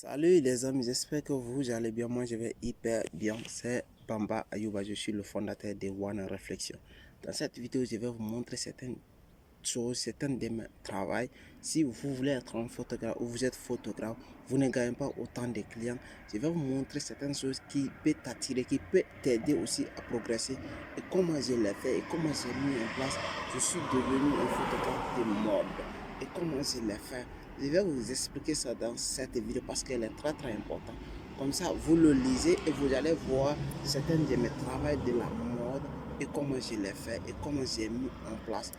Salut les amis, j'espère que vous allez bien. Moi je vais hyper bien. C'est Bamba Ayouba, je suis le fondateur de One Réflexion. Dans cette vidéo, je vais vous montrer certaines choses, certains de mes travaux. Si vous voulez être un photographe ou vous êtes photographe, vous ne gagnez pas autant de clients. Je vais vous montrer certaines choses qui peuvent t'attirer, qui peuvent t'aider aussi à progresser. Et comment je l'ai fait et comment j'ai mis en place. Je suis devenu un photographe de mode. Et comment je l'ai fait. Je vais vous expliquer ça dans cette vidéo parce qu'elle est très importante. Comme ça, vous le lisez et vous allez voir certains de mes travaux de la mode et comment je l'ai fait et comment j'ai mis en place.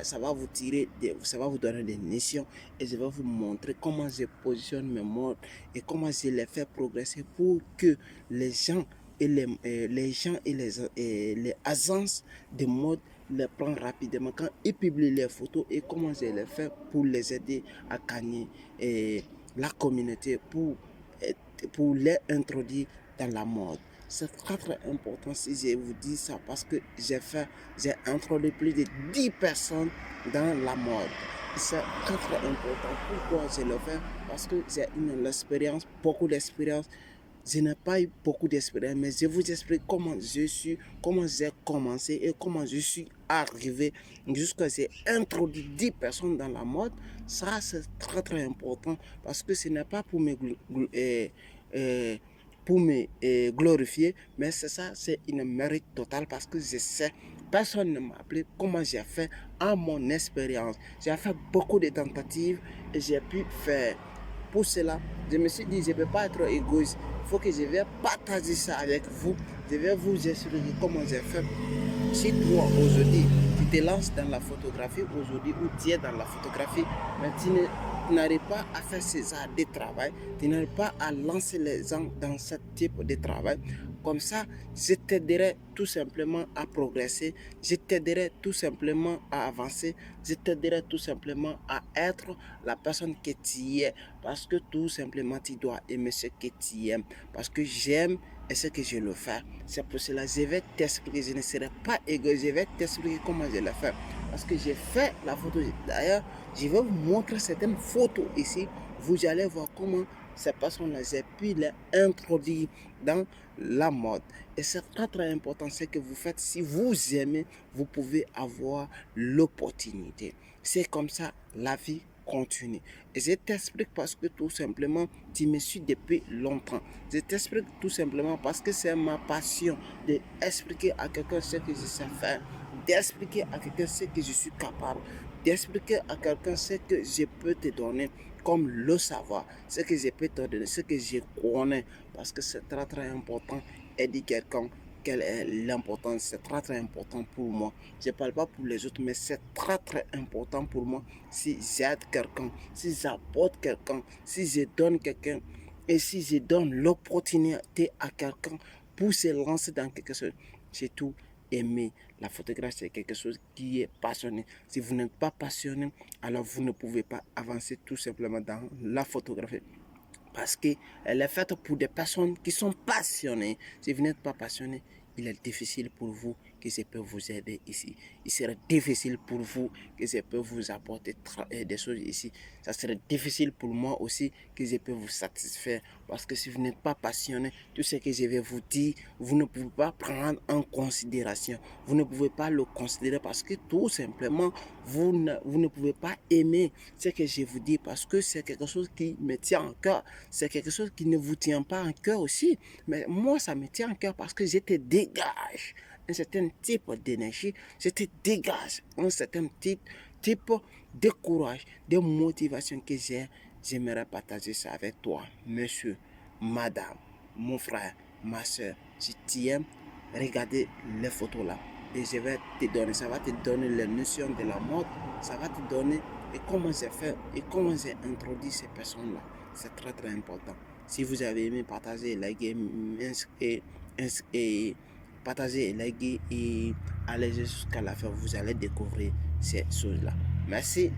Ça va vous tirer, ça va vous donner des notions et je vais vous montrer comment je positionne mes modes et comment je les fais progresser pour que les gens les agences de mode les prennent rapidement quand ils publient les photos et comment je les fais pour les aider à gagner la communauté pour les introduire dans la mode. C'est très important si je vous dis ça parce que j'ai introduit plus de 10 personnes dans la mode. C'est très important. Pourquoi je le fais? Parce que j'ai beaucoup d'expérience. Je n'ai pas eu beaucoup d'expérience, mais je vous explique comment comment j'ai commencé et comment je suis arrivé jusqu'à j'ai introduit 10 personnes dans la mode. Ça, c'est très important parce que ce n'est pas pour me glorifier, mais c'est une mérite totale parce que je sais, personne ne m'a appelé comment j'ai fait à mon expérience. J'ai fait beaucoup de tentatives et j'ai pu faire. Pour cela, je me suis dit, je ne peux pas être égoïste. Il faut que je vais partager ça avec vous. Je vais vous expliquer comment j'ai fait. Si toi, aujourd'hui, tu te lances dans la photographie, aujourd'hui, ou tu es dans la photographie, mais tu n'arrives pas à faire ces arts de travail, tu n'arrives pas à lancer les gens dans ce type de travail, comme ça, je t'aiderai tout simplement à progresser, je t'aiderai tout simplement à avancer, je t'aiderai tout simplement à être la personne que tu es, parce que tout simplement tu dois aimer ce que tu aimes, parce que j'aime et ce que je le fais. C'est pour cela que je vais t'expliquer, je ne serai pas égoïste, je vais t'expliquer comment je le fais, parce que j'ai fait la photo. D'ailleurs, je vais vous montrer certaines photos ici, vous allez voir comment ces personnes-là, j'ai pu les introduire dans la mode. Et c'est très important ce que vous faites. Si vous aimez, vous pouvez avoir l'opportunité. C'est comme ça, la vie continue. Et je t'explique parce que tout simplement, tu me suis depuis longtemps. Je t'explique tout simplement parce que c'est ma passion d'expliquer à quelqu'un ce que je sais faire, d'expliquer à quelqu'un ce que je suis capable, d'expliquer à quelqu'un ce que je peux te donner comme le savoir, ce que je peux te donner, ce que je connais, parce que c'est très important. Aider quelqu'un, quelle est l'importance, c'est très important pour moi. Je ne parle pas pour les autres, mais c'est très important pour moi. Si j'aide quelqu'un, si j'apporte quelqu'un, si je donne quelqu'un, et si je donne l'opportunité à quelqu'un pour se lancer dans quelque chose, c'est tout. Aimer la photographie, c'est quelque chose qui est passionné. Si vous n'êtes pas passionné, alors vous ne pouvez pas avancer tout simplement dans la photographie. Parce qu'elle est faite pour des personnes qui sont passionnées. Si vous n'êtes pas passionné, il est difficile pour vous que je peux vous aider ici. Il serait difficile pour vous que je peux vous apporter des choses ici. Ça serait difficile pour moi aussi que je peux vous satisfaire. Parce que si vous n'êtes pas passionné, tout ce que je vais vous dire, vous ne pouvez pas prendre en considération. Vous ne pouvez pas le considérer parce que tout simplement, vous ne pouvez pas aimer ce que je vous dis parce que c'est quelque chose qui me tient en cœur. C'est quelque chose qui ne vous tient pas en cœur aussi. Mais moi, ça me tient en cœur parce que je te dégage un certain type d'énergie, je te dégage un certain type de courage, de motivation que j'ai. J'aimerais partager ça avec toi, monsieur, madame, mon frère, ma soeur. Si tu aimes, regardez les photos là. Et je vais te donner, ça va te donner les notions de la mode, ça va te donner et comment j'ai fait et comment j'ai introduit ces personnes-là. C'est très important. Si vous avez aimé, partagez, likez et partagez, likez et allez jusqu'à la fin. Vous allez découvrir ces choses-là. Merci.